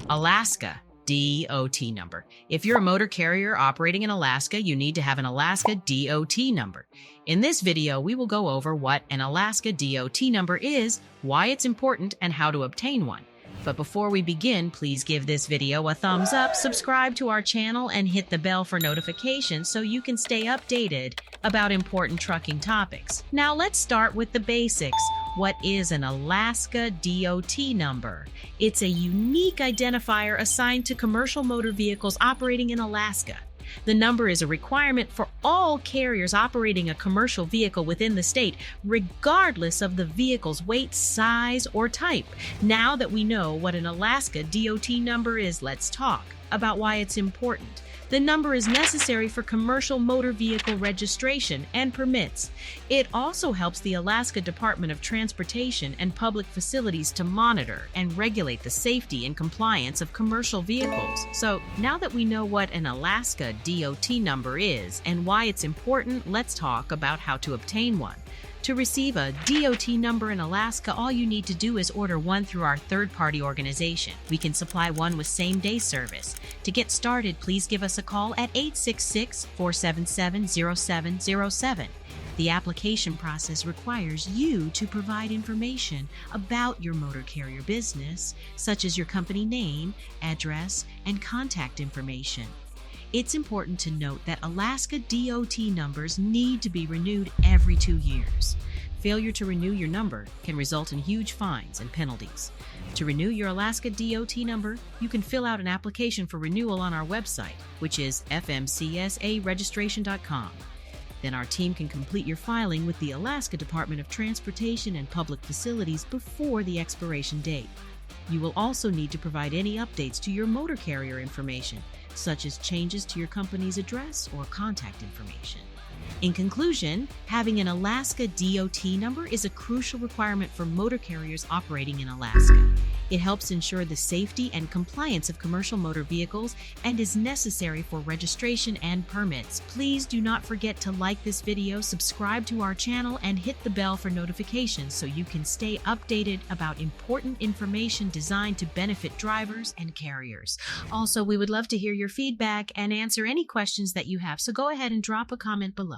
Alaska DOT number. If you're a motor carrier operating in Alaska, you need to have an Alaska DOT number. In this video, we will go over what an Alaska DOT number is, why it's important, and how to obtain one. But before we begin, please give this video a thumbs up, subscribe to our channel, and hit the bell for notifications so you can stay updated about important trucking topics. Now let's start with the basics. What is an Alaska DOT number? It's a unique identifier assigned to commercial motor vehicles operating in Alaska. The number is a requirement for all carriers operating a commercial vehicle within the state, regardless of the vehicle's weight, size, or type. Now that we know what an Alaska DOT number is, let's talk about why it's important. The number is necessary for commercial motor vehicle registration and permits. It also helps the Alaska Department of Transportation and public facilities to monitor and regulate the safety and compliance of commercial vehicles. So now that we know what an Alaska DOT number is and why it's important, let's talk about how to obtain one. To receive a DOT number in Alaska, all you need to do is order one through our third-party organization. We can supply one with same-day service. To get started, please give us a call at 866-477-0707. The application process requires you to provide information about your motor carrier business, such as your company name, address, and contact information. It's important to note that Alaska DOT numbers need to be renewed every 2 years. Failure to renew your number can result in huge fines and penalties. To renew your Alaska DOT number, you can fill out an application for renewal on our website, which is fmcsaregistration.com. Then our team can complete your filing with the Alaska Department of Transportation and Public Facilities before the expiration date. You will also need to provide any updates to your motor carrier information, such as changes to your company's address or contact information. In conclusion, having an Alaska DOT number is a crucial requirement for motor carriers operating in Alaska. It helps ensure the safety and compliance of commercial motor vehicles and is necessary for registration and permits. Please do not forget to like this video, subscribe to our channel, and hit the bell for notifications so you can stay updated about important information designed to benefit drivers and carriers. Also, we would love to hear your feedback and answer any questions that you have, so go ahead and drop a comment below.